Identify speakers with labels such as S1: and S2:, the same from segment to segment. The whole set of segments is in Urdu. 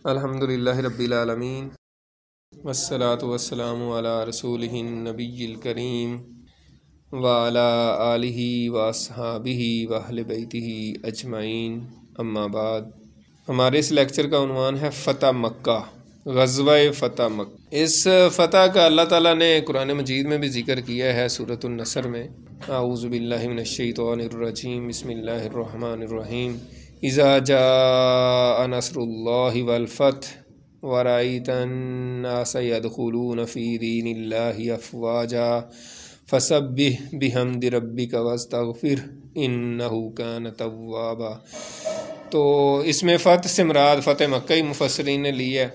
S1: الحمدللہ رب العالمین والصلاة والسلام علی رسولہ النبی الکریم وعلی آلہ واصحابہ واہل بیتہ اجمعین، اما بعد۔ ہمارے اس لیکچر کا عنوان ہے فتح مکہ، غزوہ فتح مکہ۔ اس فتح کا اللہ تعالیٰ نے قرآن مجید میں بھی ذکر کیا ہے، سورۃ النصر میں۔ اعوذ باللہ من الشیطان الرجیم، بسم اللہ الرحمن الرحیم۔ اذا جاء نصر اللہ والفتح ورأیت الناس يدخلون فی دین اللہ افواجا فسبح بحمد ربک واستغفر انہ کان توابا۔ تو اس میں فتح سے مراد فتح مکہ ہی مفسرین نے لی ہے۔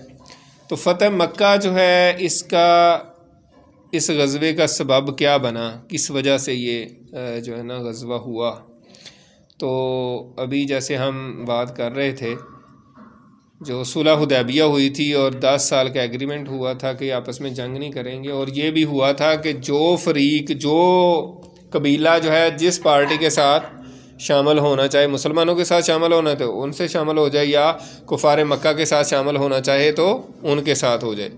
S1: تو فتح مکہ جو ہے اس غزوے کا سبب کیا بنا، کس وجہ سے یہ جو ہے نا غزوہ ہوا۔ تو ابھی جیسے ہم بات کر رہے تھے، جو صلح حدیبیہ ہوئی تھی اور 10 سال کا ایگریمنٹ ہوا تھا کہ آپس میں جنگ نہیں کریں گے، اور یہ بھی ہوا تھا کہ جو فریق، جو قبیلہ جو ہے جس پارٹی کے ساتھ شامل ہونا چاہے، مسلمانوں کے ساتھ شامل ہونا تو ان سے شامل ہو جائے، یا کفار مکہ کے ساتھ شامل ہونا چاہے تو ان کے ساتھ ہو جائے۔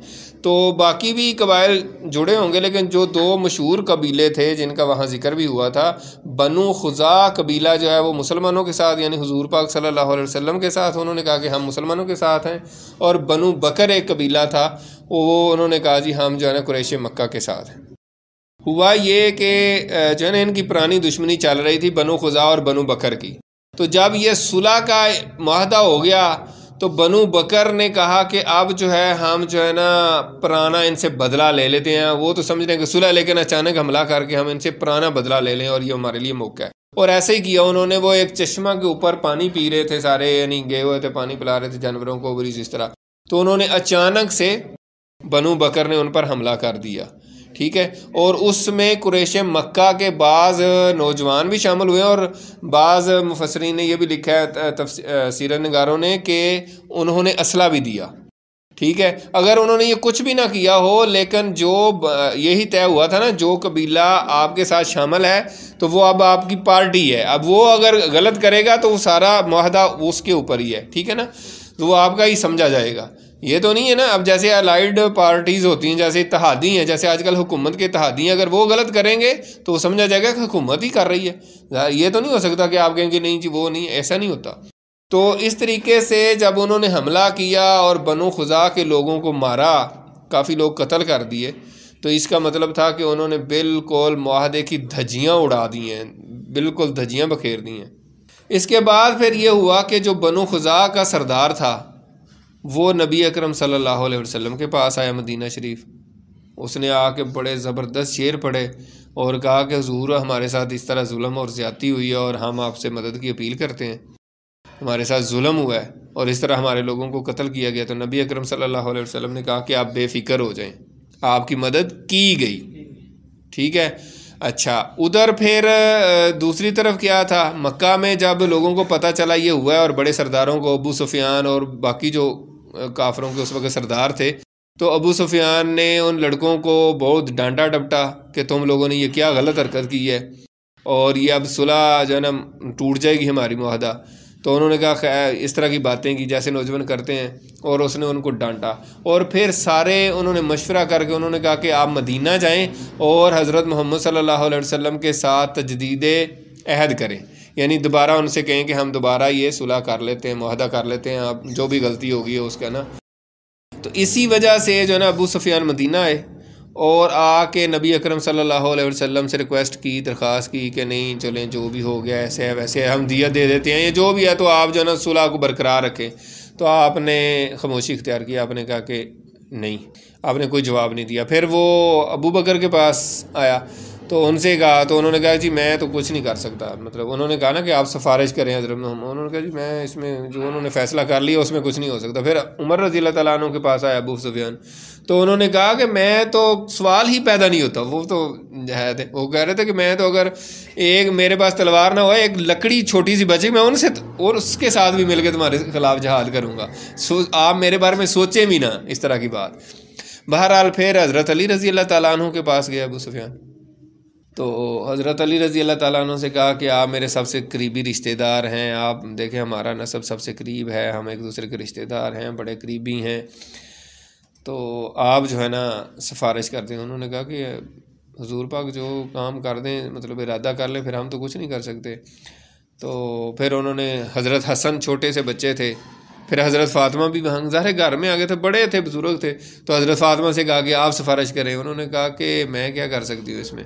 S1: تو باقی بھی قبائل جڑے ہوں گے، لیکن جو دو مشہور قبیلے تھے جن کا وہاں ذکر بھی ہوا تھا، بنو خزاع قبیلہ جو ہے وہ مسلمانوں کے ساتھ، یعنی حضور پاک صلی اللہ علیہ وسلم کے ساتھ انہوں نے کہا کہ ہم مسلمانوں کے ساتھ ہیں، اور بنو بکر ایک قبیلہ تھا، وہ انہوں نے کہا جی ہم جو ہے نا قریش مکہ کے ساتھ ہیں۔ ہوا یہ کہ جو ہے نا ان کی پرانی دشمنی چل رہی تھی بنو خزاع اور بنو بکر کی۔ تو جب یہ صلح کا معاہدہ ہو گیا تو بنو بکر نے کہا کہ اب جو ہے ہم جو ہے نا پرانا ان سے بدلہ لے لیتے ہیں۔ وہ تو سمجھ رہے ہیں کہ صلح، لیکن اچانک حملہ کر کے ہم ان سے پرانا بدلہ لے لیں اور یہ ہمارے لیے موقع ہے۔ اور ایسے ہی کیا انہوں نے۔ وہ ایک چشمہ کے اوپر پانی پی رہے تھے سارے، یعنی گئے ہوئے تھے، پانی پلا رہے تھے جانوروں کو، اس طرح۔ تو انہوں نے اچانک سے بنو بکر نے ان پر حملہ کر دیا، ٹھیک ہے۔ اور اس میں قریش مکہ کے بعض نوجوان بھی شامل ہوئے، اور بعض مفسرین نے یہ بھی لکھا ہے، سیرت نگاروں نے، کہ انہوں نے اسلحہ بھی دیا، ٹھیک ہے۔ اگر انہوں نے یہ کچھ بھی نہ کیا ہو، لیکن جو یہی طے ہوا تھا نا، جو قبیلہ آپ کے ساتھ شامل ہے تو وہ اب آپ کی پارٹی ہے، اب وہ اگر غلط کرے گا تو وہ سارا معاہدہ اس کے اوپر ہی ہے، ٹھیک ہے نا، تو وہ آپ کا ہی سمجھا جائے گا۔ یہ تو نہیں ہے نا، اب جیسے الائیڈ پارٹیز ہوتی ہیں، جیسے اتحادی ہیں، جیسے آج کل حکومت کے اتحادی ہیں، اگر وہ غلط کریں گے تو وہ سمجھا جائے گا کہ حکومت ہی کر رہی ہے۔ یہ تو نہیں ہو سکتا کہ آپ کہیں گے نہیں جی وہ نہیں، ایسا نہیں ہوتا۔ تو اس طریقے سے جب انہوں نے حملہ کیا اور بنو خزاع کے لوگوں کو مارا، کافی لوگ قتل کر دیے، تو اس کا مطلب تھا کہ انہوں نے بالکل معاہدے کی دھجیاں اڑا دی ہیں، بالکل دھجیاں بکھیر دی ہیں۔ اس کے بعد پھر یہ ہوا کہ جو بنو خزاع کا سردار تھا وہ نبی اکرم صلی اللہ علیہ وسلم کے پاس آیا مدینہ شریف۔ اس نے آ کے بڑے زبردست شعر پڑھے اور کہا کہ حضور ہمارے ساتھ اس طرح ظلم اور زیادتی ہوئی ہے اور ہم آپ سے مدد کی اپیل کرتے ہیں، ہمارے ساتھ ظلم ہوا ہے اور اس طرح ہمارے لوگوں کو قتل کیا گیا۔ تو نبی اکرم صلی اللہ علیہ وسلم نے کہا کہ آپ بے فکر ہو جائیں، آپ کی مدد کی گئی، ٹھیک ہے۔ اچھا، ادھر پھر دوسری طرف کیا تھا، مکہ میں جب لوگوں کو پتہ چلا یہ ہوا ہے، اور بڑے سرداروں کو، ابو سفیان اور باقی جو کافروں کے اس وقت سردار تھے، تو ابو سفیان نے ان لڑکوں کو بہت ڈانٹا ڈپٹا کہ تم لوگوں نے یہ کیا غلط حرکت کی ہے، اور یہ اب صلح جو ہے نا ٹوٹ جائے گی ہماری معاہدہ۔ تو انہوں نے کہا اس طرح کی باتیں کی جیسے نوجوان کرتے ہیں، اور اس نے ان کو ڈانٹا۔ اور پھر سارے انہوں نے مشورہ کر کے انہوں نے کہا کہ آپ مدینہ جائیں اور حضرت محمد صلی اللہ علیہ وسلم کے ساتھ تجدید عہد کریں، یعنی دوبارہ ان سے کہیں کہ ہم دوبارہ یہ صلح کر لیتے ہیں، معاہدہ کر لیتے ہیں، آپ جو بھی غلطی ہوگی ہے اس کا نا۔ تو اسی وجہ سے جو ہے نا ابو سفیان مدینہ آئے اور آ کے نبی اکرم صلی اللہ علیہ وسلم سے ریکویسٹ کی، درخواست کی کہ نہیں چلیں جو بھی ہو گیا ایسے ہے ویسے ہے، ہم دیت دے دیتے ہیں، یہ جو بھی ہے تو آپ جو ہے نا صلح کو برقرار رکھیں۔ تو آپ نے خاموشی اختیار کی، آپ نے کہا کہ نہیں، آپ نے کوئی جواب نہیں دیا۔ پھر وہ ابو بکر کے پاس آیا تو ان سے کہا، تو انہوں نے کہا جی میں تو کچھ نہیں کر سکتا، مطلب انہوں نے کہا نا کہ آپ سفارش کریں حضرت محمد، انہوں نے کہا جی میں اس میں جو انہوں نے فیصلہ کر لیا اس میں کچھ نہیں ہو سکتا۔ پھر عمر رضی اللہ تعالیٰ عنہ کے پاس آیا ابو سفیان، تو انہوں نے کہا کہ میں تو سوال ہی پیدا نہیں ہوتا، وہ تو ہے تھے، وہ کہہ رہے تھے کہ میں تو اگر ایک میرے پاس تلوار نہ ہو، ایک لکڑی چھوٹی سی بچے، میں ان سے اور اس کے ساتھ بھی مل کے تمہارے خلاف جہاد کروں گا، آپ میرے بارے میں سوچیں بھی نہ اس طرح کی بات۔ بہرحال پھر حضرت علی رضی اللہ تعالیٰ عنہ کے پاس گیا ابو سفیان، تو حضرت علی رضی اللہ تعالیٰ عنہ سے کہا کہ آپ میرے سب سے قریبی رشتہ دار ہیں، آپ دیکھیں ہمارا نسب سب سے قریب ہے، ہم ایک دوسرے کے رشتہ دار ہیں، بڑے قریبی ہیں، تو آپ جو ہے نا سفارش کر دیں۔ انہوں نے کہا کہ حضور پاک جو کام کر دیں، مطلب ارادہ کر لیں، پھر ہم تو کچھ نہیں کر سکتے۔ تو پھر انہوں نے حضرت حسن چھوٹے سے بچے تھے، پھر حضرت فاطمہ بھی وہاں ظاہر گھر میں آ گئے تھے، بڑے تھے، بزرگ تھے، تو حضرت فاطمہ سے کہا کہ آپ سفارش کریں۔ انہوں نے کہا کہ میں کیا کر سکتی ہوں اس میں؟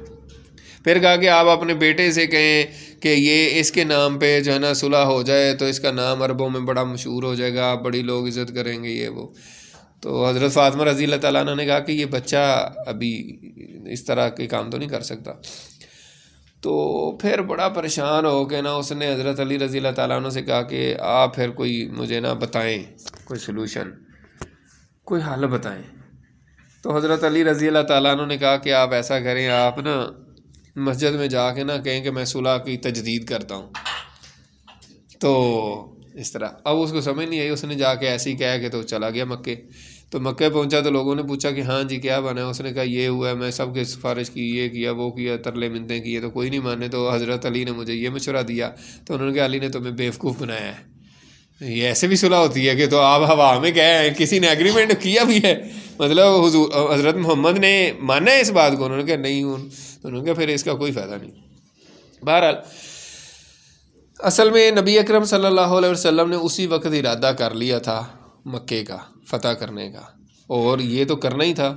S1: پھر کہا کہ آپ اپنے بیٹے سے کہیں کہ یہ اس کے نام پہ جو ہے نا صلح ہو جائے تو اس کا نام عربوں میں بڑا مشہور ہو جائے گا، بڑی لوگ عزت کریں گے، یہ وہ۔ تو حضرت فاطمہ رضی اللہ تعالیٰ عنہ نے کہا کہ یہ بچہ ابھی اس طرح کے کام تو نہیں کر سکتا۔ تو پھر بڑا پریشان ہو کے نا اس نے حضرت علی رضی اللہ تعالیٰ عنہ سے کہا کہ آپ پھر کوئی مجھے نا بتائیں، کوئی سلوشن، کوئی حل بتائیں۔ تو حضرت علی رضی اللہ تعالیٰ عنہ نے کہا کہ آپ ایسا کریں، آپ نا مسجد میں جا کے نا کہیں کہ میں صلح کی تجدید کرتا ہوں۔ تو اس طرح اب اس کو سمجھ نہیں آئی، اس نے جا کے ایسے ہی کہا کہ تو چلا گیا مکے۔ تو مکے پہنچا تو لوگوں نے پوچھا کہ ہاں جی کیا بنا ہے؟ اس نے کہا یہ ہوا ہے، میں سب کے سفارش کی، یہ کیا وہ کیا، ترلے منتیں کیے تو کوئی نہیں مانے، تو حضرت علی نے مجھے یہ مشورہ دیا۔ تو انہوں نے کہا علی نے تمہیں بیوقوف بنایا ہے، یہ ایسے بھی صلح ہوتی ہے کہ تو آپ ہوا میں گئے ہیں، کسی نے ایگریمنٹ کیا بھی ہے، مطلب حضرت محمد نے مانا ہے اس بات کو؟ انہوں نے کہا نہیں، انہوں نے کہا پھر اس کا کوئی فائدہ نہیں۔ بہرحال اصل میں نبی اکرم صلی اللہ علیہ وسلم نے اسی وقت ارادہ کر لیا تھا مکے کا فتح کرنے کا، اور یہ تو کرنا ہی تھا۔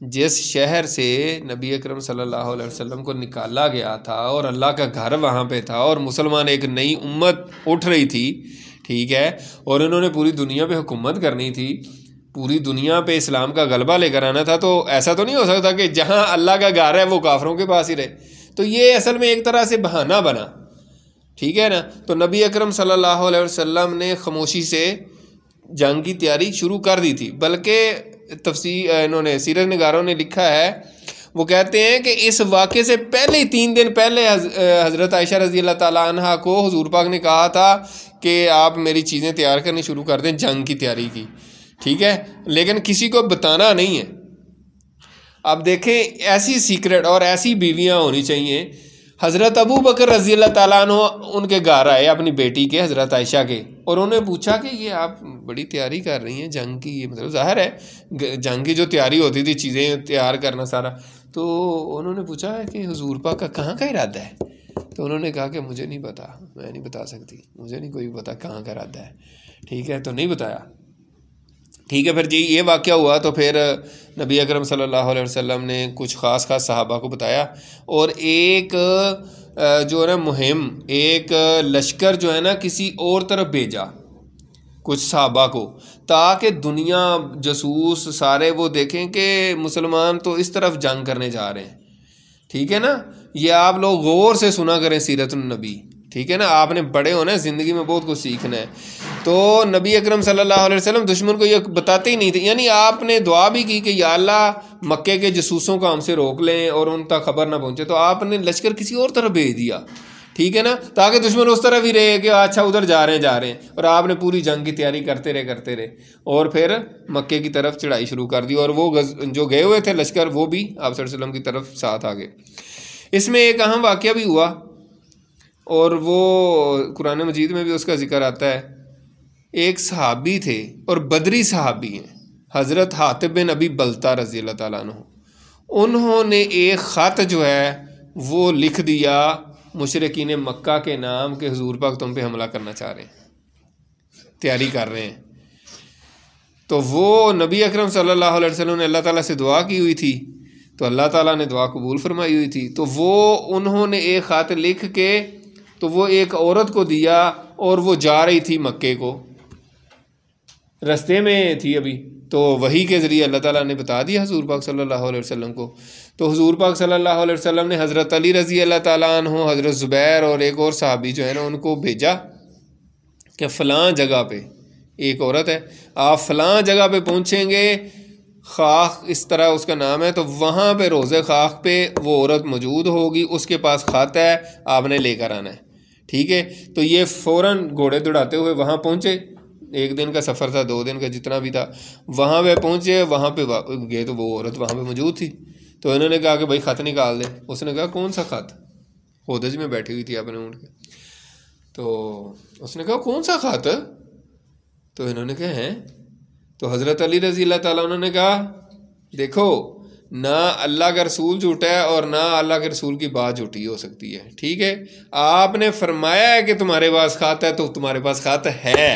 S1: جس شہر سے نبی اکرم صلی اللہ علیہ وسلم کو نکالا گیا تھا اور اللہ کا گھر وہاں پہ تھا، اور مسلمان ایک نئی امت اٹھ رہی تھی، ٹھیک ہے، اور انہوں نے پوری دنیا پہ حکومت کرنی تھی، پوری دنیا پہ اسلام کا غلبہ لے کر آنا تھا، تو ایسا تو نہیں ہو سکتا کہ جہاں اللہ کا گھر ہے وہ کافروں کے پاس ہی رہے۔ تو یہ اصل میں ایک طرح سے بہانہ بنا، ٹھیک ہے نا۔ تو نبی اکرم صلی اللہ علیہ وسلم نے خاموشی سے جنگ کی تیاری شروع کر دی تھی، بلکہ تفسیر انہوں نے سیرت نگاروں نے لکھا ہے، وہ کہتے ہیں کہ اس واقعے سے پہلے 3 دن پہلے حضرت عائشہ رضی اللہ تعالیٰ عنہ کو حضور پاک نے کہا تھا کہ آپ میری چیزیں تیار کرنی شروع کر دیں جنگ کی تیاری کی، ٹھیک ہے، لیکن کسی کو بتانا نہیں ہے۔ اب دیکھیں ایسی سیکرٹ اور ایسی بیویاں ہونی چاہیے۔ حضرت ابو بکر رضی اللہ تعالیٰ عنہ ان کے گھر آئے اپنی بیٹی کے حضرت عائشہ کے، اور انہوں نے پوچھا کہ یہ آپ بڑی تیاری کر رہی ہیں جنگ کی، یہ مطلب ظاہر ہے جنگ کی جو تیاری ہوتی تھی، چیزیں تیار کرنا سارا، تو انہوں نے پوچھا کہ حضور پاک کا کہاں کا ارادہ ہے؟ تو انہوں نے کہا کہ مجھے نہیں پتا، میں نہیں بتا سکتی، مجھے نہیں کوئی پتا کہاں کا ارادہ ہے، ٹھیک ہے، تو نہیں بتایا، ٹھیک ہے۔ پھر جی یہ واقعہ ہوا تو پھر نبی اکرم صلی اللہ علیہ وسلم نے کچھ خاص صحابہ کو بتایا، اور ایک جو ہے نا مہم، ایک لشکر جو ہے نا کسی اور طرف بھیجا کچھ صحابہ کو، تاکہ دنیا جاسوس سارے وہ دیکھیں کہ مسلمان تو اس طرف جنگ کرنے جا رہے ہیں، ٹھیک ہے نا۔ یہ آپ لوگ غور سے سنا کریں سیرت النبی، ٹھیک ہے نا، آپ نے بڑے ہونا ہے، زندگی میں بہت کچھ سیکھنا ہے۔ تو نبی اکرم صلی اللہ علیہ وسلم دشمن کو یہ بتاتے ہی نہیں تھے، یعنی آپ نے دعا بھی کی کہ یا اللہ مکے کے جاسوسوں کو ہم سے روک لیں اور ان تک خبر نہ پہنچے، تو آپ نے لشکر کسی اور طرف بھیج دیا، ٹھیک ہے نا، تاکہ دشمن اس طرف ہی رہے کہ اچھا ادھر جا رہے ہیں، اور آپ نے پوری جنگ کی تیاری کرتے رہے اور پھر مکے کی طرف چڑھائی شروع کر دی، اور وہ جو گئے ہوئے تھے لشکر وہ بھی آپ صلی اللہ علیہ وسلم کی طرف ساتھ آ گئے۔ اس میں ایک اہم واقعہ بھی ہوا، اور وہ قرآن مجید میں بھی اس کا ذکر آتا ہے۔ ایک صحابی تھے اور بدری صحابی ہیں، حضرت حاطب بن ابی بلتہ رضی اللہ تعالیٰ عنہ، انہوں نے ایک خط جو ہے وہ لکھ دیا مشرکین مکہ کے نام کہ حضور پاک تم پہ حملہ کرنا چاہ رہے ہیں، تیاری کر رہے ہیں۔ تو وہ نبی اکرم صلی اللہ علیہ وسلم نے اللہ تعالیٰ سے دعا کی ہوئی تھی، تو اللہ تعالیٰ نے دعا قبول فرمائی ہوئی تھی، تو وہ انہوں نے ایک خط لکھ کے تو وہ ایک عورت کو دیا، اور وہ جا رہی تھی مکے کو، رستے میں تھی ابھی، تو وحی کے ذریعے اللہ تعالیٰ نے بتا دیا حضور پاک صلی اللہ علیہ وسلم کو۔ تو حضور پاک صلی اللہ علیہ وسلم نے حضرت علی رضی اللہ تعالیٰ عنہ، حضرت زبیر اور ایک اور صحابی جو ہے نا ان کو بھیجا کہ فلاں جگہ پہ ایک عورت ہے، آپ فلاں جگہ پہ پہنچیں گے، خاک اس طرح اس کا نام ہے، تو وہاں پہ روزے خاک پہ وہ عورت موجود ہوگی، اس کے پاس خط ہے، آپ نے لے کر آنا ہے، ٹھیک ہے۔ تو یہ فوراً گھوڑے دوڑاتے ہوئے وہاں پہنچے، 1 دن کا سفر تھا، 2 دن کا جتنا بھی تھا، وہاں پہ پہنچے، وہاں پہ گئے تو وہ عورت وہاں پہ موجود تھی۔ تو انہوں نے کہا کہ بھائی خط نکال دے. اس نے کہا کون سا خط؟ ہودج میں بیٹھی ہوئی تھی اپنے اونٹ کے. تو اس نے کہا کون سا خط؟ تو انہوں نے کہا ہیں. تو حضرت علی رضی اللہ تعالیٰ انہوں نے کہا دیکھو نہ اللہ کا رسول جھوٹا ہے اور نہ اللہ کے رسول کی بات جھوٹی ہو سکتی ہے. ٹھیک ہے, آپ نے فرمایا ہے کہ تمہارے پاس خط ہے تو تمہارے پاس خط ہے,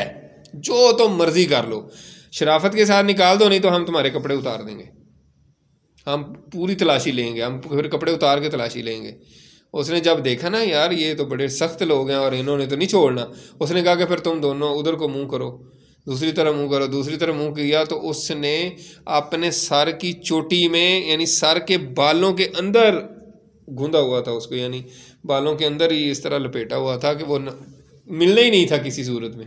S1: جو تم مرضی کر لو, شرافت کے ساتھ نکال دو, نہیں تو ہم تمہارے کپڑے اتار دیں گے, ہم پوری تلاشی لیں گے, ہم پھر کپڑے اتار کے تلاشی لیں گے. اس نے جب دیکھا نا یار یہ تو بڑے سخت لوگ ہیں اور انہوں نے تو نہیں چھوڑنا, اس نے کہا کہ پھر تم دونوں ادھر کو منہ کرو, دوسری طرح منہ کرو. دوسری طرح منہ کیا تو اس نے اپنے سر کی چوٹی میں یعنی سر کے بالوں کے اندر گوندا ہوا تھا اس کو, یعنی بالوں کے اندر ہی اس طرح لپیٹا ہوا تھا کہ وہ ملنا ہی نہیں تھا کسی صورت میں.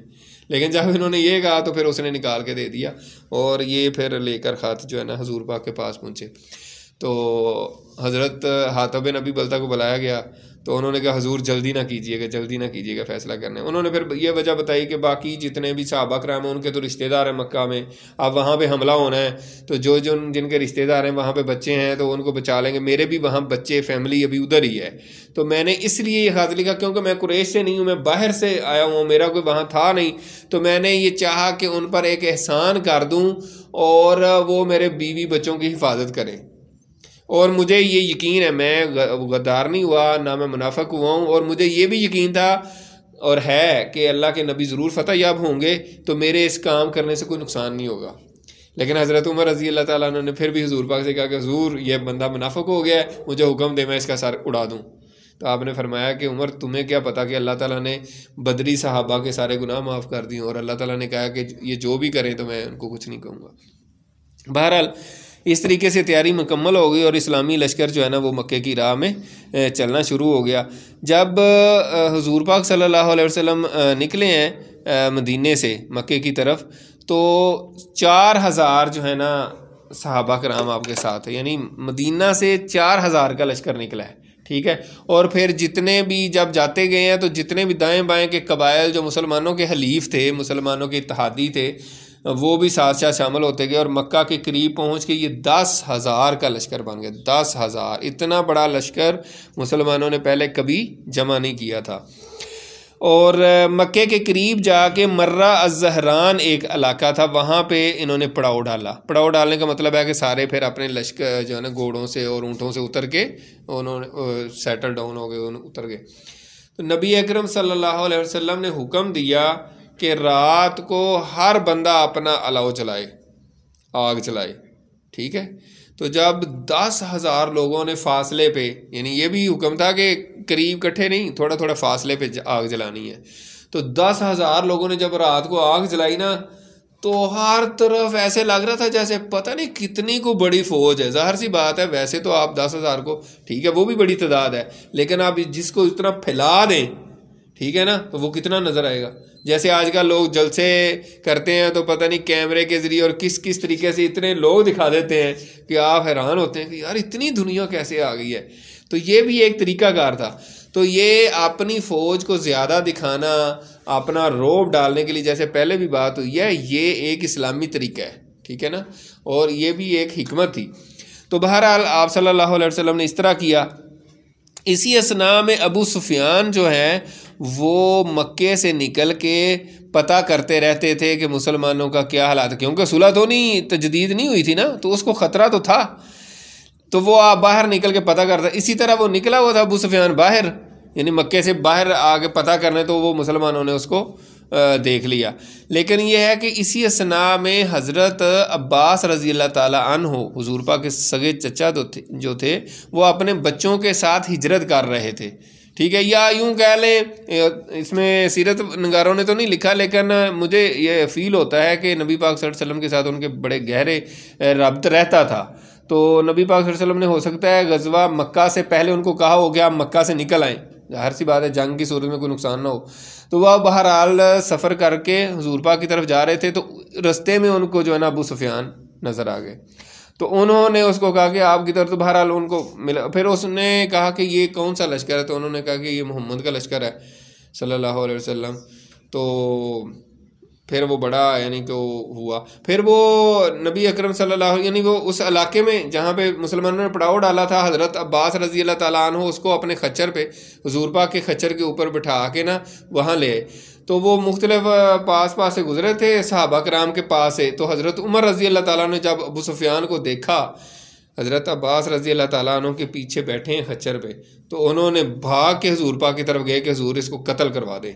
S1: لیکن جب انہوں نے یہ کہا تو پھر اس نے نکال کے دے دیا, اور یہ پھر لے کر خط جو ہے نا حضور پاک کے پاس پہنچے. تو حضرت حاتب بن ابی بلتہ کو بلایا گیا, تو انہوں نے کہا حضور جلدی نہ کیجیے گا فیصلہ کرنے. انہوں نے پھر یہ وجہ بتائی کہ باقی جتنے بھی صحابہ کرام ہیں ان کے تو رشتہ دار ہیں مکہ میں, اب وہاں پہ حملہ ہونا ہے, تو جن کے رشتہ دار ہیں وہاں پہ بچے ہیں تو ان کو بچا لیں گے, میرے بھی وہاں بچے فیملی ابھی ادھر ہی ہے. تو میں نے اس لیے یہ خط لکھا کیونکہ میں قریش سے نہیں ہوں, میں باہر سے آیا ہوں, میرا کوئی وہاں تھا نہیں, تو میں نے یہ چاہا کہ ان پر ایک احسان کر دوں اور وہ میرے بیوی بچوں کی حفاظت کریں. اور مجھے یہ یقین ہے میں غدار نہیں ہوا, نہ میں منافق ہوا ہوں, اور مجھے یہ بھی یقین تھا اور ہے کہ اللہ کے نبی ضرور فتح یاب ہوں گے, تو میرے اس کام کرنے سے کوئی نقصان نہیں ہوگا. لیکن حضرت عمر رضی اللہ تعالیٰ عنہ نے پھر بھی حضور پاک سے کہا کہ حضور یہ بندہ منافق ہو گیا ہے, مجھے حکم دے میں اس کا سر اڑا دوں. تو آپ نے فرمایا کہ عمر تمہیں کیا پتا کہ اللہ تعالیٰ نے بدری صحابہ کے سارے گناہ معاف کر دیے, اور اللہ تعالیٰ نے کہا کہ یہ جو بھی کریں تو میں ان کو کچھ نہیں کہوں گا. بہرحال اس طریقے سے تیاری مکمل ہو گئی اور اسلامی لشکر جو ہے نا وہ مکے کی راہ میں چلنا شروع ہو گیا. جب حضور پاک صلی اللہ علیہ وسلم نکلے ہیں مدینے سے مکے کی طرف, تو 4000 جو ہے نا صحابہ کرام آپ کے ساتھ ہے, یعنی مدینہ سے 4000 کا لشکر نکلا ہے. ٹھیک ہے, اور پھر جتنے بھی جب جاتے گئے ہیں تو جتنے بھی دائیں بائیں کے قبائل جو مسلمانوں کے حلیف تھے, مسلمانوں کے اتحادی تھے, وہ بھی ساتھ ساتھ شامل ہوتے گئے, اور مکہ کے قریب پہنچ کے یہ 10,000 کا لشکر بن گیا. 10,000 اتنا بڑا لشکر مسلمانوں نے پہلے کبھی جمع نہیں کیا تھا. اور مکے کے قریب جا کے مرہ الزہران ایک علاقہ تھا, وہاں پہ انہوں نے پڑاؤ ڈالا. پڑاؤ ڈالنے کا مطلب ہے کہ سارے پھر اپنے لشکر جو ہے نا گھوڑوں سے اور اونٹوں سے اتر کے انہوں نے سیٹل ڈاؤن ہو گئے, اتر گئے. تو نبی اکرم صلی اللہ علیہ وسلم نے حکم دیا کہ رات کو ہر بندہ اپنا الاؤ چلائے, آگ چلائے. ٹھیک ہے, تو جب 10,000 لوگوں نے فاصلے پہ, یعنی یہ بھی حکم تھا کہ قریب کٹھے نہیں, تھوڑا تھوڑا فاصلے پہ آگ جلانی ہے, تو 10,000 لوگوں نے جب رات کو آگ جلائی نا, تو ہر طرف ایسے لگ رہا تھا جیسے پتہ نہیں کتنی کو بڑی فوج ہے. ظاہر سی بات ہے ویسے تو آپ 10,000 کو, ٹھیک ہے وہ بھی بڑی تعداد ہے, لیکن آپ جس کو اتنا پھیلا دیں, ٹھیک ہے نا, تو وہ کتنا نظر آئے گا. جیسے آج کل لوگ جلسے کرتے ہیں تو پتہ نہیں کیمرے کے ذریعے اور کس طریقے سے اتنے لوگ دکھا دیتے ہیں کہ آپ حیران ہوتے ہیں کہ یار اتنی دنیا کیسے آ گئی ہے. تو یہ بھی ایک طریقہ کار تھا. تو یہ اپنی فوج کو زیادہ دکھانا, اپنا روب ڈالنے کے لیے, جیسے پہلے بھی بات ہوئی ہے, یہ ایک اسلامی طریقہ ہے. ٹھیک ہے نا, اور یہ بھی ایک حکمت تھی. تو بہرحال آپ صلی اللہ علیہ وسلم نے اس طرح کیا. اسی اثناء میں ابو سفیان جو ہے وہ مکے سے نکل کے پتہ کرتے رہتے تھے کہ مسلمانوں کا کیا حالات ہے, کیونکہ صلح تو نہیں, تجدید نہیں ہوئی تھی نا, تو اس کو خطرہ تو تھا. تو وہ آپ باہر نکل کے پتہ کرتا. اسی طرح وہ نکلا ہوا تھا ابو سفیان باہر, یعنی مکے سے باہر آگے پتہ کرنے, تو وہ مسلمانوں نے اس کو دیکھ لیا. لیکن یہ ہے کہ اسی اثناء میں حضرت عباس رضی اللہ تعالیٰ عنہ, حضور پاک کے سگے چچا جو تھے, وہ اپنے بچوں کے ساتھ ہجرت کر رہے تھے. ٹھیک ہے, یا یوں کہہ لیں, اس میں سیرت نگاروں نے تو نہیں لکھا, لیکن مجھے یہ فیل ہوتا ہے کہ نبی پاک صلی اللہ علیہ وسلم کے ساتھ ان کے بڑے گہرے ربط رہتا تھا. تو نبی پاک صلی اللہ علیہ وسلم نے ہو سکتا ہے غزوہ مکہ سے پہلے ان کو کہا ہو کہ آپ مکہ سے نکل آئیں, ہر سی بات ہے جنگ کی صورت میں کوئی نقصان نہ ہو. تو وہ بہرحال سفر کر کے حضور پاک کی طرف جا رہے تھے, تو رستے میں ان کو جو ہے نا ابو سفیان نظر آ گئے. تو انہوں نے اس کو کہا کہ آپ کی طرف, تو بہرحال ان کو ملا. پھر اس نے کہا کہ یہ کون سا لشکر ہے, تو انہوں نے کہا کہ یہ محمد کا لشکر ہے صلی اللہ علیہ وسلم. تو پھر وہ بڑا یعنی کہ ہوا. پھر وہ نبی اکرم صلی اللہ علیہ یعنی وہ اس علاقے میں جہاں پہ مسلمانوں نے پڑاؤ ڈالا تھا، حضرت عباس رضی اللہ تعالیٰ عنہ اس کو اپنے خچر پہ حضور پاک کے خچر کے اوپر بٹھا کے نا وہاں لے. تو وہ مختلف پاس سے گزرے تھے صحابہ کرام کے پاس سے. تو حضرت عمر رضی اللہ تعالیٰ نے جب ابو سفیان کو دیکھا حضرت عباس رضی اللہ تعالیٰ عنہ کے پیچھے بیٹھے ہیں خچر پہ، تو انہوں نے بھاگ کے حضور پاک کی طرف گئے کہ حضور اس کو قتل کروا دے،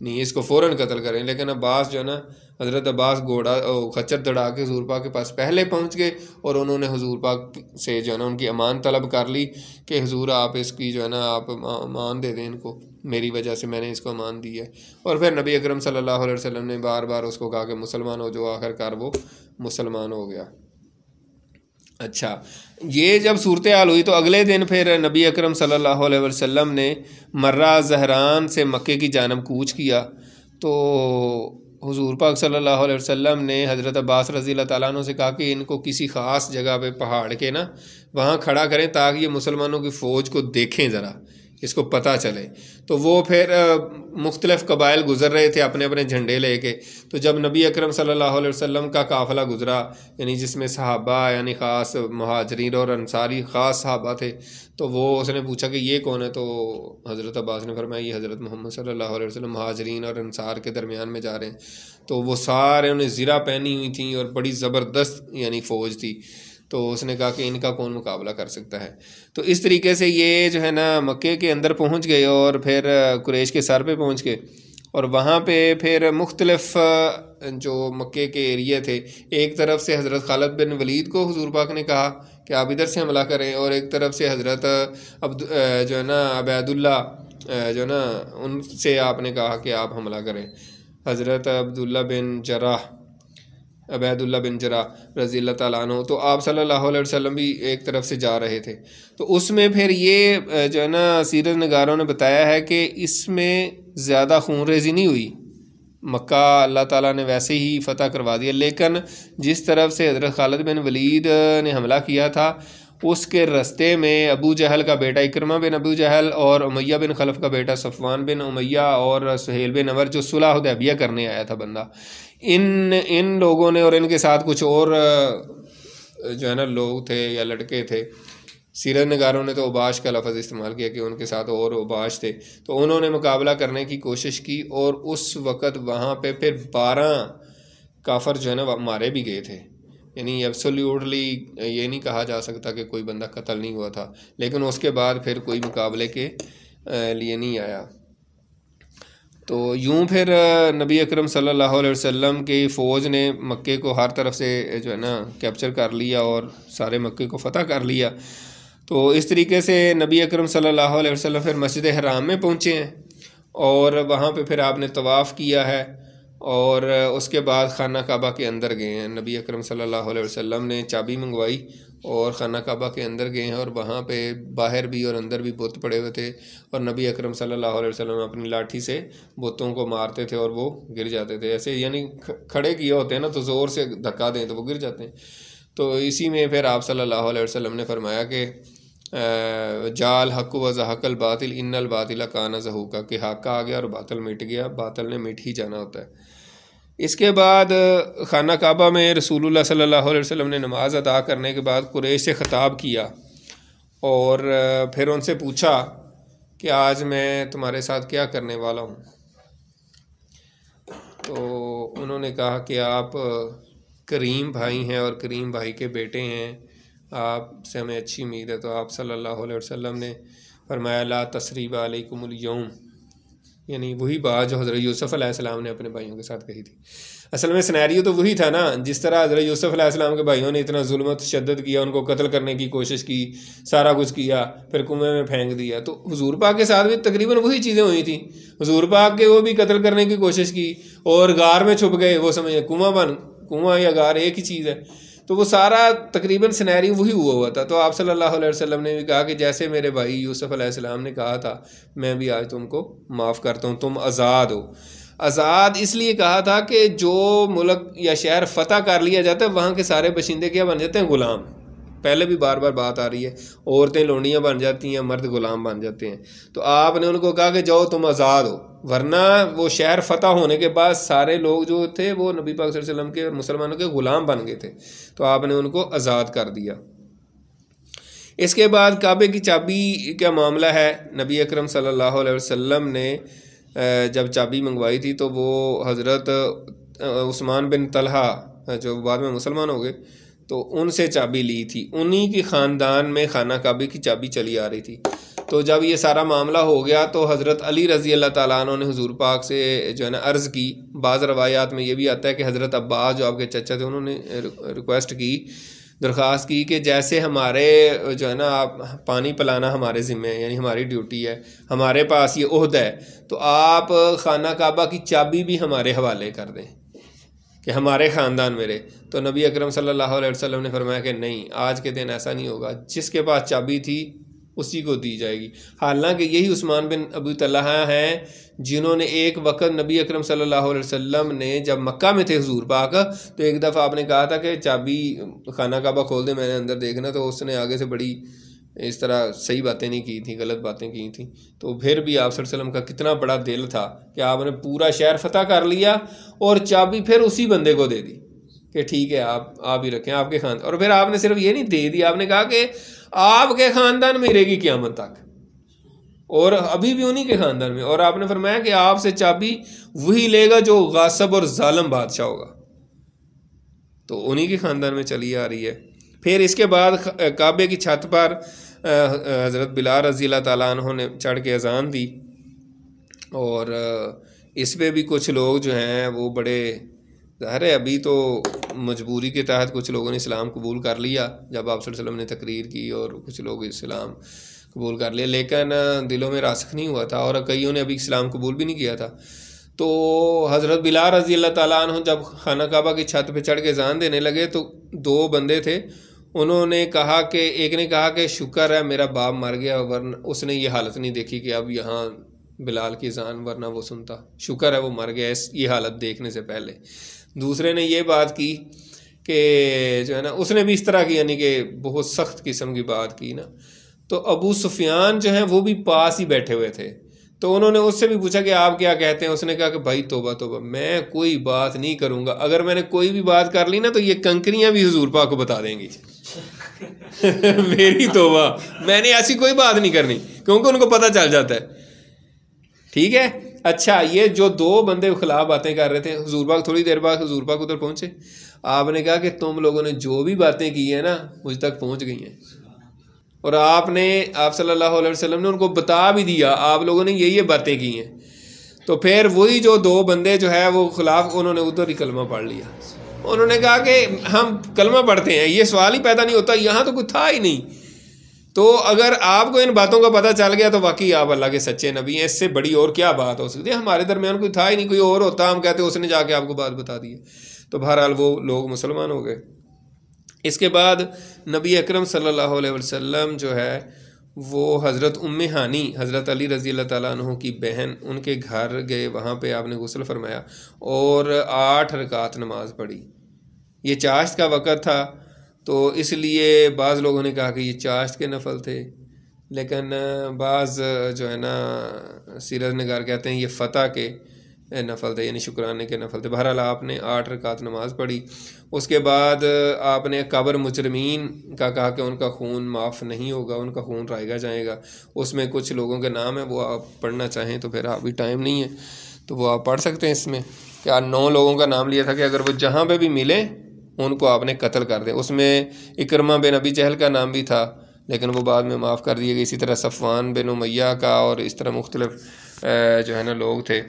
S1: نہیں اس کو فوراً قتل کریں. لیکن عباس جو ہے نا حضرت عباس گھوڑا خچر دڑا کے حضور پاک کے پاس پہلے پہنچ گئے اور انہوں نے حضور پاک سے جو ہے نا ان کی امان طلب کر لی کہ حضور آپ اس کی جو ہے نا آپ امان دے دیں ان کو، میری وجہ سے میں نے اس کو امان دی ہے. اور پھر نبی اکرم صلی اللہ علیہ وسلم نے بار بار اس کو کہا کہ مسلمان ہو، جو آخر کار وہ مسلمان ہو گیا. اچھا، یہ جب صورتحال ہوئی تو اگلے دن پھر نبی اکرم صلی اللہ علیہ وسلم نے مرہ زہران سے مکے کی جانب کوچ کیا. تو حضور پاک صلی اللہ علیہ وسلم نے حضرت عباس رضی اللہ تعالیٰ عنہ سے کہا کہ ان کو کسی خاص جگہ پہ پہاڑ کے نا وہاں کھڑا کریں تاکہ یہ مسلمانوں کی فوج کو دیکھیں، ذرا اس کو پتہ چلے. تو وہ پھر مختلف قبائل گزر رہے تھے اپنے اپنے جھنڈے لے کے. تو جب نبی اکرم صلی اللہ علیہ وسلم کا قافلہ گزرا یعنی جس میں صحابہ یعنی خاص مہاجرین اور انصاری خاص صحابہ تھے، تو وہ اس نے پوچھا کہ یہ کون ہے؟ تو حضرت عباس نے فرمایا یہ حضرت محمد صلی اللہ علیہ وسلم مہاجرین اور انصار کے درمیان میں جا رہے ہیں. تو وہ سارے انہیں زرہ پہنی ہوئی تھیں اور بڑی زبردست یعنی فوج تھی. تو اس نے کہا کہ ان کا کون مقابلہ کر سکتا ہے. تو اس طریقے سے یہ جو ہے نا مکے کے اندر پہنچ گئے اور پھر قریش کے سر پہ پہنچ گئے. اور وہاں پہ پھر مختلف جو مکے کے ایریے تھے، ایک طرف سے حضرت خالد بن ولید کو حضور پاک نے کہا کہ آپ ادھر سے حملہ کریں، اور ایک طرف سے حضرت جو ہے نا عبید اللہ جو ہے نا ان سے آپ نے کہا کہ آپ حملہ کریں. حضرت عبید اللہ بن جراح رضی اللہ تعالیٰ عنہ. تو آپ صلی اللہ علیہ وسلم بھی ایک طرف سے جا رہے تھے. تو اس میں پھر یہ جو ہے نا سیرت نگاروں نے بتایا ہے کہ اس میں زیادہ خون ریزی نہیں ہوئی. مکہ اللہ تعالیٰ نے ویسے ہی فتح کروا دیا، لیکن جس طرف سے حضرت خالد بن ولید نے حملہ کیا تھا اس کے رستے میں ابو جہل کا بیٹا اکرمہ بن ابو جہل اور امیہ بن خلف کا بیٹا صفوان بن امیہ اور سہیل بن عمر جو صلح حدیبیہ کرنے آیا تھا بندہ، ان لوگوں نے اور ان کے ساتھ کچھ اور جو ہے نا لوگ تھے یا لڑکے تھے. سیرت نگاروں نے تو اوباش کا لفظ استعمال کیا کہ ان کے ساتھ اور اوباش تھے. تو انہوں نے مقابلہ کرنے کی کوشش کی اور اس وقت وہاں پہ پھر 12 کافر جو ہے نا مارے بھی گئے تھے. یعنی ایبسولیوٹلی یہ نہیں کہا جا سکتا کہ کوئی بندہ قتل نہیں ہوا تھا، لیکن اس کے بعد پھر کوئی مقابلے کے لیے نہیں آیا. تو یوں پھر نبی اکرم صلی اللہ علیہ وسلم کی فوج نے مکے کو ہر طرف سے جو ہے نا کیپچر کر لیا اور سارے مکے کو فتح کر لیا. تو اس طریقے سے نبی اکرم صلی اللہ علیہ وسلم پھر مسجد حرام میں پہنچے ہیں اور وہاں پہ پھر آپ نے طواف کیا ہے اور اس کے بعد خانہ کعبہ کے اندر گئے ہیں. نبی اکرم صلی اللہ علیہ وسلم نے چابی منگوائی اور خانہ کعبہ کے اندر گئے ہیں اور وہاں پہ باہر بھی اور اندر بھی بت پڑے ہوئے تھے اور نبی اکرم صلی اللہ علیہ وسلم اپنی لاٹھی سے بتوں کو مارتے تھے اور وہ گر جاتے تھے. ایسے یعنی کھڑے کیے ہوتے ہیں نا تو زور سے دھکا دیں تو وہ گر جاتے ہیں. تو اسی میں پھر آپ صلی اللہ علیہ وسلم نے فرمایا کہ جال حق و زحق الباطل ان الباطل کان زہوقا، کہ حق آ گیا اور باطل مٹ گیا، باطل نے مٹ ہی جانا ہوتا ہے. اس کے بعد خانہ کعبہ میں رسول اللہ صلی اللہ علیہ وسلم نے نماز ادا کرنے کے بعد قریش سے خطاب کیا اور پھر ان سے پوچھا کہ آج میں تمہارے ساتھ کیا کرنے والا ہوں. تو انہوں نے کہا کہ آپ کریم بھائی ہیں اور کریم بھائی کے بیٹے ہیں، آپ سے ہمیں اچھی امید ہے. تو آپ صلی اللہ علیہ وسلم نے فرمایا لا تثریب علیکم اليوم، یعنی وہی بات جو حضرت یوسف علیہ السلام نے اپنے بھائیوں کے ساتھ کہی تھی. اصل میں سینیریو تو وہی تھا نا، جس طرح حضرت یوسف علیہ السلام کے بھائیوں نے اتنا ظلم و تشدد کیا، ان کو قتل کرنے کی کوشش کی، سارا کچھ کیا، پھر کنویں میں پھینک دیا. تو حضور پاک کے ساتھ بھی تقریباً وہی چیزیں ہوئی تھیں. حضور پاک کے وہ بھی قتل کرنے کی کوشش کی اور غار میں چھپ گئے، وہ سمجھے کنواں یا غار ایک ہی چیز ہے. تو وہ سارا تقریباً سینیریو وہی ہوا تھا. تو آپ صلی اللہ علیہ وسلم نے بھی کہا کہ جیسے میرے بھائی یوسف علیہ السلام نے کہا تھا میں بھی آج تم کو معاف کرتا ہوں، تم آزاد ہو. آزاد اس لیے کہا تھا کہ جو ملک یا شہر فتح کر لیا جاتا ہے وہاں کے سارے باشندے کیا بن جاتے ہیں؟ غلام. پہلے بھی بار بار بات آ رہی ہے، عورتیں لونڈیاں بن جاتی ہیں، مرد غلام بن جاتے ہیں. تو آپ نے ان کو کہا کہ جاؤ تم آزاد ہو، ورنہ وہ شہر فتح ہونے کے بعد سارے لوگ جو تھے وہ نبی پاک صلی اللہ علیہ وسلم کے اور مسلمانوں کے غلام بن گئے تھے. تو آپ نے ان کو آزاد کر دیا. اس کے بعد کعبے کی چابی کا معاملہ ہے. نبی اکرم صلی اللہ علیہ وسلم نے جب چابی منگوائی تھی تو وہ حضرت عثمان بن طلحہ جو بعد میں مسلمان ہو گئے تو ان سے چابی لی تھی. انہی کی خاندان میں خانہ کعبے کی چابی چلی آ رہی تھی. تو جب یہ سارا معاملہ ہو گیا تو حضرت علی رضی اللہ تعالیٰ عنہ نے حضور پاک سے جو ہے نا عرض کی. بعض روایات میں یہ بھی آتا ہے کہ حضرت عباس جو آپ کے چچا تھے انہوں نے ریکویسٹ کی، درخواست کی کہ جیسے ہمارے جو ہے نا آپ پانی پلانا ہمارے ذمہ ہے، یعنی ہماری ڈیوٹی ہے، ہمارے پاس یہ عہد ہے، تو آپ خانہ کعبہ کی چابی بھی ہمارے حوالے کر دیں کہ ہمارے خاندان میں رہے. تو نبی اکرم صلی اللہ علیہ وسلم نے فرمایا کہ نہیں، آج کے دن ایسا نہیں ہوگا، جس کے پاس چابی تھی اسی کو دی جائے گی. حالانکہ یہی عثمان بن ابی طلحہ ہیں جنہوں نے ایک وقت نبی اکرم صلی اللہ علیہ وسلم نے جب مکہ میں تھے حضور پاک، تو ایک دفعہ آپ نے کہا تھا کہ چابی خانہ کعبہ کھول دے، میں نے اندر دیکھنا. تو اس نے آگے سے بڑی اس طرح صحیح باتیں نہیں کی تھیں، غلط باتیں کی تھیں. تو پھر بھی آپ صلی اللہ علیہ وسلم کا کتنا بڑا دل تھا کہ آپ نے پورا شہر فتح کر لیا اور چابی پھر اسی بندے کو دے دی کہ ٹھیک ہے آپ ہی رکھیں، آپ کے خاندان. اور پھر آپ نے صرف یہ نہیں دے دی، آپ نے کہا کہ آپ کے خاندان میں رہے گی قیامت تک، اور ابھی بھی انہی کے خاندان میں. اور آپ نے فرمایا کہ آپ سے چابی وہی لے گا جو غاصب اور ظالم بادشاہ ہوگا. تو انہی کے خاندان میں چلی آ رہی ہے. پھر اس کے بعد کعبے کی چھت پر حضرت بلال رضی اللہ تعالیٰ عنہ نے چڑھ کے اذان دی، اور اس پہ بھی کچھ لوگ جو ہیں وہ بڑے، ظاہر ہے ابھی تو مجبوری کے تحت کچھ لوگوں نے اسلام قبول کر لیا جب آپ صلی اللہ علیہ وسلم نے تقریر کی، اور کچھ لوگ اسلام قبول کر لیا، لیکن دلوں میں راسخ نہیں ہوا تھا، اور کئیوں نے ابھی اسلام قبول بھی نہیں کیا تھا. تو حضرت بلال رضی اللہ تعالیٰ عنہ جب خانہ کعبہ کی چھت پہ چڑھ کے اذان دینے لگے تو دو بندے تھے، انہوں نے کہا کہ ایک نے کہا کہ شکر ہے میرا باپ مر گیا، ورنہ اس نے یہ حالت نہیں دیکھی کہ اب یہاں بلال کی اذان ورنہ وہ سنتا، شکر ہے وہ مر گیا یہ حالت دیکھنے سے پہلے. دوسرے نے یہ بات کی کہ جو ہے نا اس نے بھی اس طرح کی، یعنی کہ بہت سخت قسم کی بات کی نا. تو ابو سفیان جو ہیں وہ بھی پاس ہی بیٹھے ہوئے تھے، تو انہوں نے اس سے بھی پوچھا کہ آپ کیا کہتے ہیں. اس نے کہا کہ بھائی توبہ توبہ، میں کوئی بات نہیں کروں گا، اگر میں نے کوئی بھی بات کر لی نا تو یہ کنکریاں بھی حضور پاک کو بتا دیں گی. میری توبہ، میں نے ایسی کوئی بات نہیں کرنی، کیونکہ ان کو پتہ چل جاتا ہے. ٹھیک ہے. اچھا، یہ جو دو بندے خلاف باتیں کر رہے تھے، حضور پاک تھوڑی دیر بعد حضور پاک ادھر پہنچے. آپ نے کہا کہ تم لوگوں نے جو بھی باتیں کی ہیں نا مجھ تک پہنچ گئی ہیں، اور آپ صلی اللہ علیہ وسلم نے ان کو بتا بھی دیا آپ لوگوں نے یہ باتیں کی ہیں. تو پھر وہی جو دو بندے جو ہے وہ خلاف، انہوں نے ادھر ہی کلمہ پڑھ لیا. انہوں نے کہا کہ ہم کلمہ پڑھتے ہیں، یہ سوال ہی پیدا نہیں ہوتا، یہاں تو کوئی تھا ہی نہیں. تو اگر آپ کو ان باتوں کا پتہ چل گیا تو واقعی آپ اللہ کے سچے نبی ہیں، اس سے بڑی اور کیا بات ہو سکتی ہے. ہمارے درمیان کوئی تھا ہی نہیں، کوئی اور ہوتا ہم کہتے اس نے جا کے آپ کو بات بتا دی. تو بہرحال وہ لوگ مسلمان ہو گئے. اس کے بعد نبی اکرم صلی اللہ علیہ وسلم جو ہے وہ حضرت ام ہانی، حضرت علی رضی اللہ تعالیٰ عنہ کی بہن، ان کے گھر گئے. وہاں پہ آپ نے غسل فرمایا اور 8 رکعت نماز پڑھی. یہ چاشت کا وقت تھا، تو اس لیے بعض لوگوں نے کہا کہ یہ چاشت کے نفل تھے، لیکن بعض جو ہے نا سیرت نگار کہتے ہیں یہ فتح کے نفل تھے، یعنی شکرانے کے نفل تھے. بہرحال آپ نے 8 رکعت نماز پڑھی. اس کے بعد آپ نے قبر مجرمین کا کہا کہ ان کا خون معاف نہیں ہوگا، ان کا خون رائگا جائے گا. اس میں کچھ لوگوں کے نام ہیں، وہ آپ پڑھنا چاہیں تو پھر ابھی ٹائم نہیں ہے تو وہ آپ پڑھ سکتے ہیں. اس میں کیا 9 لوگوں کا نام لیا تھا کہ اگر وہ جہاں پہ بھی ملیں ان کو آپ نے قتل کر دیں. اس میں اکرمہ بن ابی جہل کا نام بھی تھا لیکن وہ بعد میں معاف کر دیے گئے. اسی طرح صفوان بن امیہ کا، اور اس طرح مختلف جو ہے نا لوگ تھے،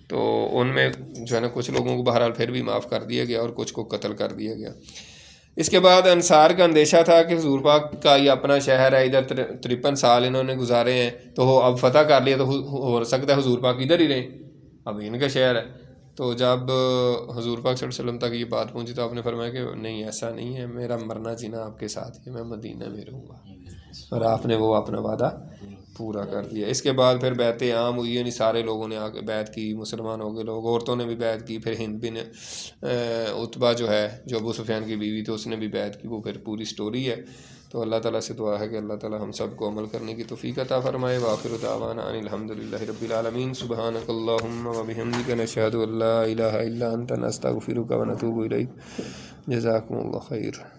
S1: تو ان میں جو ہے نا کچھ لوگوں کو بہرحال پھر بھی معاف کر دیا گیا اور کچھ کو قتل کر دیا گیا. اس کے بعد انصار کا اندیشہ تھا کہ حضور پاک کا یہ اپنا شہر ہے، ادھر 53 سال انہوں نے گزارے ہیں، تو وہ اب فتح کر لیا تو ہو سکتا ہے حضور پاک ادھر ہی رہیں، اب ان کا شہر ہے. تو جب حضور پاک صلی اللہ علیہ وسلم تک یہ بات پہنچی تو آپ نے فرمایا کہ نہیں، ایسا نہیں ہے، میرا مرنا جینا آپ کے ساتھ ہے، میں مدینہ میں رہوں گا. اور آپ نے وہ اپنا وعدہ پورا کر دیا۔ اس کے بعد پھر بیعت عام ہوئی، یعنی سارے لوگوں نے آ کے بیعت کی، مسلمان ہو گئے لوگ، عورتوں نے بھی بیعت کی۔ پھر ہند بن عتبہ جو ہے، جو ابو سفیان کی بیوی تھی، اس نے بھی بیعت کی، وہ پھر پوری سٹوری ہے۔ تو اللہ تعالیٰ سے دعا ہے کہ اللہ تعالیٰ ہم سب کو عمل کرنے کی توفیق عطا فرمائے۔ وآخر دعوانا ان الحمدللہ رب العالمین۔ سبحانک اللہم وبحمدک، نشہد ان لا الہ الا انت، نستغفرک ونتوب الیک۔ جزاکم اللہ خیر۔